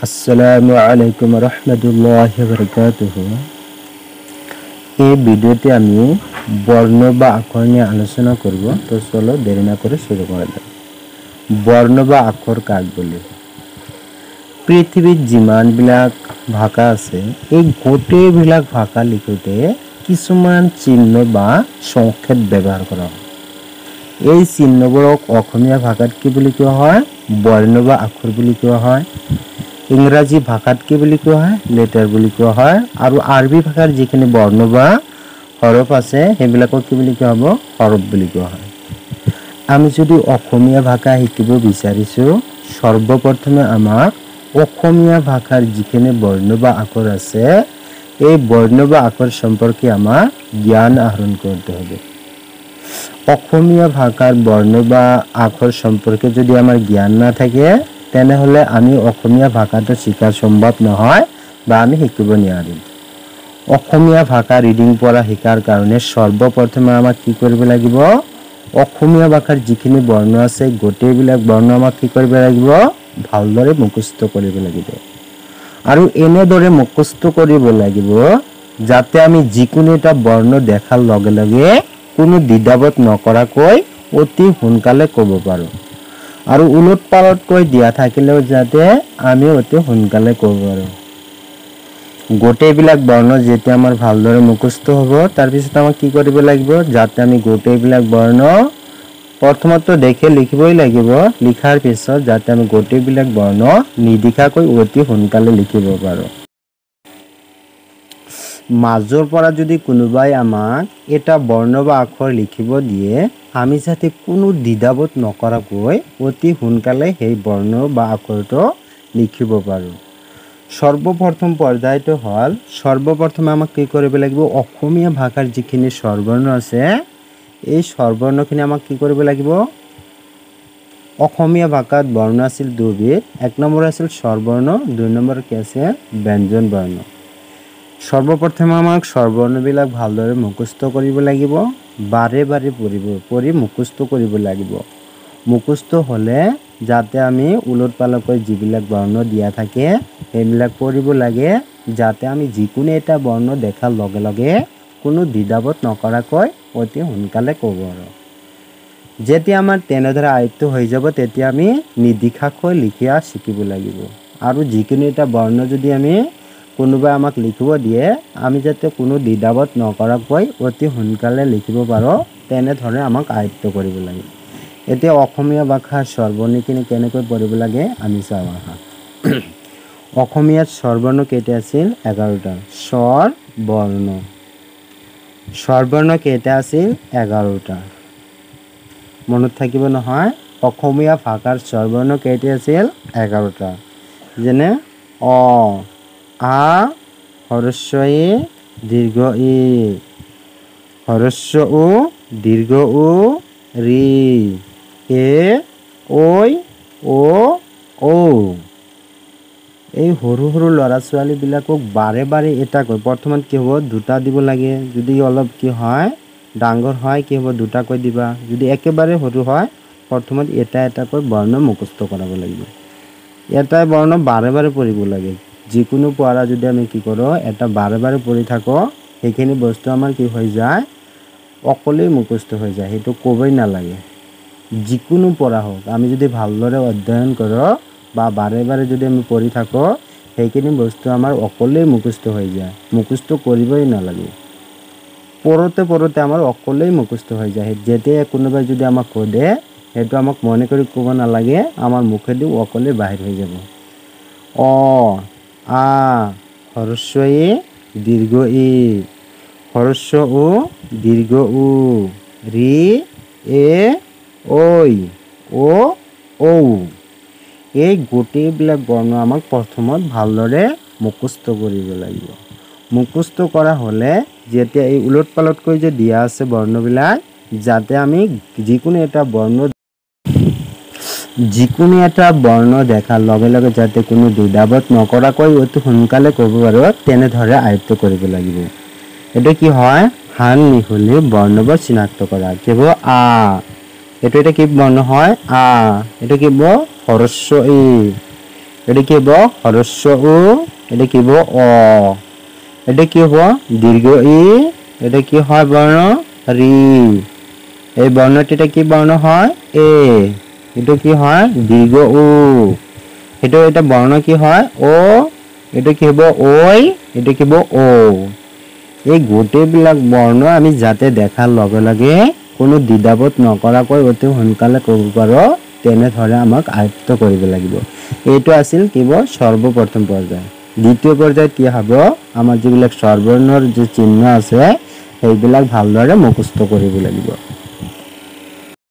আসসালামু আলাইকুম রহমতুল্লাহি ওয়া বারাকাতুহু। এই ভিডিওতে আমি বর্ণ বা আখর নিয়ে আলোচনা করব। তো চলো দেরি না করে শুরু করা যাক। বর্ণ বা আখৰ কাক বলে? পৃথিৱীত যিমানবিলাক ভাষা আছে এই গোটেইবিলাক ভাষা লিখোঁতে কিছুমান চিহ্ন বা সংকেত ব্যৱহাৰ কৰা হয়। এই চিহ্নবোৰক অসমীয়া ভাষাত কি বুলি কোৱা হয়? বৰ্ণ বা আখৰ বুলি কোৱা হয়। ইংৰাজী ভাষাত কি বুলি কোৱা হয়? লেটাৰ বুলি কোৱা হয়। আৰু আৰবী ভাষাৰ যিখিনি বৰ্ণ বা হৰফ আছে সেইবিলাকক কি বুলি কোৱা হ'ব? হৰফ বুলি কোৱা হয়। আমি যদি অসমীয়া ভাষা শিকিব বিচাৰিছোঁ, সৰ্বপ্ৰথমে আমাক অসমীয়া ভাষাৰ যিখিনি বৰ্ণ বা আখৰ আছে এই বৰ্ণ বা আখৰ সম্পৰ্কে আমাক জ্ঞান আহৰণ কৰতে হবে। অসমীয়া ভাষাৰ বৰ্ণ বা আখৰ সম্পৰ্কে যদি আমাৰ জ্ঞান না থাকে তেনেহলে আমি অসমীয়া ভাষাটো শিকা সম্ভৱ নহয় বা আমি শিকিব নোৱাৰিম। অসমীয়া ভাষা ৰিডিং পঢ়া শিকাৰ কাৰণে সৰ্বপ্ৰথমে আমাক কি কৰিব লাগিব? অসমীয়া ভাষাৰ যিখিনি বৰ্ণ আছে গোটেইবিলাক বৰ্ণ আমাক কি কৰিব লাগিব? ভালদৰে মুখস্থ কৰিব লাগিব। আৰু এনেদৰে মুখস্থ কৰিব লাগিব যাতে আমি যিকোনো এটা বৰ্ণ দেখাৰ লগে লগে কোনো দ্বিধাবোধ নকৰাকৈ অতি সোনকালে ক'ব পাৰোঁ। আৰু উলট পালটকৈ দিয়া থাকিলেও যাতে আমি অতি সোনকালে ক'ব পাৰোঁ। গোটেইবিলাক বৰ্ণ যেতিয়া আমাৰ ভালদৰে মুখস্থ হ'ব তাৰপিছত আমাক কি কৰিব লাগিব? যাতে আমি গোটেইবিলাক বৰ্ণ প্ৰথমতে দেখি লিখিবই লাগিব। লিখাৰ পিছত যাতে আমি গোটেইবিলাক বৰ্ণ নিদিখাকৈ অতি সোনকালে লিখিব পাৰোঁ। মাজৰ পৰা যদি কোনোবাই আমাক এটা বৰ্ণ বা আখৰ লিখিব দিয়ে আমি যাতে কোনো দ্বিধাবোধ নকৰাকৈ অতি সোনকালে সেই বৰ্ণ বা আখৰটো লিখিব পাৰোঁ। সৰ্বপ্ৰথম পৰ্যায়টো হ'ল সৰ্বপ্ৰথমে আমাক কি কৰিব লাগিব? অসমীয়া ভাষাৰ যিখিনি স্বৰবৰ্ণ আছে এই স্বৰবৰ্ণখিনি আমাক কি কৰিব লাগিব? অসমীয়া ভাষাত বৰ্ণ আছিল দুবিধ। এক নম্বৰ আছিল স্বৰবৰ্ণ, দুই নম্বৰ কি আছে? ব্যঞ্জন বৰ্ণ। সৰ্বপ্ৰথমে আমাক স্বৰবৰ্ণবিলাক ভালদৰে মুখস্থ কৰিব লাগিব। বাৰে বাৰে পঢ়ি মুখস্থ কৰিব লাগিব। মুখস্থ হ'লে যাতে আমি উলট পালটকৈ যিবিলাক বৰ্ণ দিয়া থাকে সেইবিলাক পঢ়িব লাগে যাতে আমি যিকোনো এটা বৰ্ণ দেখাৰ লগে লগে কোনো দ্বিধাবোধ নকৰাকৈ অতি সোনকালে ক'ব পাৰোঁ। যেতিয়া আমাৰ তেনেদৰে আয়ত্ত হৈ যাব তেতিয়া আমি নিদিখাকৈ লিখা শিকিব লাগিব। আৰু যিকোনো এটা বৰ্ণ যদি আমি কোনোবাই আমাক লিখিব দিয়ে আমি যাতে কোনো দ্বিধাবোধ নকৰাকৈ অতি সোনকালে লিখিব পাৰোঁ তেনেধৰণে আমাক আয়ত্ত কৰিব লাগে। এতিয়া অসমীয়া ভাষাৰ স্বৰবৰ্ণখিনি কেনেকৈ পঢ়িব লাগে আমি চাওঁ আহা। অসমীয়াত স্বৰবৰ্ণ কেইটা আছিল? 11টা। স্বৰবৰ্ণ কেইটা আছিল? 11টা। মনত থাকিব নহয়? অসমীয়া ভাষাৰ স্বৰবৰ্ণ কেইটা আছিল? 11টা। যেনে অ, আ, হ্ৰস্ব ই, দীৰ্ঘ ই, হ্ৰস্ব উ, দীৰ্ঘ উ, ঋ, এ, ঐ, ও, ঔ। এই সৰু সৰু ল'ৰা ছোৱালীবিলাকক বাৰে বাৰে এটা কৈ প্ৰথমত কি হ'ব? দুটা দিব লাগে। যদি অলপ কি হয় ডাঙৰ হয় কি হ'ব? দুটাকৈ দিবা। যদি একেবাৰে সৰু হয় প্ৰথমত এটা এটাকৈ বৰ্ণ মুখস্থ কৰাব লাগিব। এটাই বৰ্ণ বাৰে বাৰে পঢ়িব লাগে। যিকোনো পঢ়া যদি আমি কি কৰোঁ এটা বাৰে বাৰে পঢ়ি থাকোঁ সেইখিনি বস্তু আমাৰ কি হৈ যায়? অকলেই মুখস্থ হৈ যায়। সেইটো ক'বই নালাগে। যিকোনো পঢ়া হওক আমি যদি ভালদৰে অধ্যয়ন কৰোঁ বা বাৰে বাৰে যদি আমি পঢ়ি থাকোঁ সেইখিনি বস্তু আমাৰ অকলেই মুখস্থ হৈ যায়। মুখস্থ কৰিবই নালাগে। পঢ়োতে পঢ়োতে আমাৰ অকলেই মুখস্থ হৈ যায়। যেতিয়া কোনোবাই যদি আমাক সোধে সেইটো আমাক মনে কৰি ক'ব নালাগে, আমাৰ মুখেদি অকলে বাহিৰ হৈ যাব। অ, আ, হ্ৰস্ব ই, দীৰ্ঘ ই, হ্ৰস্ব উ, দীৰ্ঘ উ, ঋ, এ, ঐ, ও, ঔ। এই গোটেইবিলাক বৰ্ণ আমাক প্ৰথমত ভালদৰে মুখস্থ কৰিব লাগিব। মুখস্থ কৰা হ'লে যেতিয়া এই উলট পালটকৈ যে দিয়া আছে বৰ্ণবিলাক যাতে আমি যিকোনো এটা বৰ্ণ দেখাৰ লগে লগে যাতে কোনো দ্বিধাবোধ নকৰাকৈ অতি সোনকালে ক'ব পাৰোঁ তেনেদৰে আয়ত্ত কৰিব লাগিব। এইটো কি হয়? হান মিহলি বৰ্ণবোৰ চিনাক্ত কৰা। কি হ'ব? আ, এইটো এটা কি বৰ্ণ হয়? আ। এইটো কি হ'ব? হ্ৰস্ব ই। এটা কি হ'ব হ্ৰস্ব উ, এটা কি হ'ব অ, এটা কি হ'ব দীৰ্ঘ ই, এটা কি হয় বৰ্ণ ৰি, এই বৰ্ণটিটা কি বৰ্ণ হয় এ, এইটো কি হয় দীৰ্ঘ উ, সেইটো এটা বৰ্ণ কি হয় অ, এইটো কি হ'ব ঐ, এইটো কি হ'ব ও। এই গোটেইবিলাক বৰ্ণ আমি যাতে দেখাৰ লগে লগে কোনো দ্বিধাবোধ নকৰাকৈ অতি সোনকালে ক'ব পাৰোঁ তেনেধৰণে আমাক আয়ত্ত কৰিব লাগিব। এইটো আছিল কেৱল সৰ্বপ্ৰথম পৰ্যায়। দ্বিতীয় পৰ্যায়ত কি হ'ব, আমাৰ যিবিলাক স্বৰবৰ্ণৰ যি চিহ্ন আছে সেইবিলাক ভালদৰে মুখস্থ কৰিব লাগিব।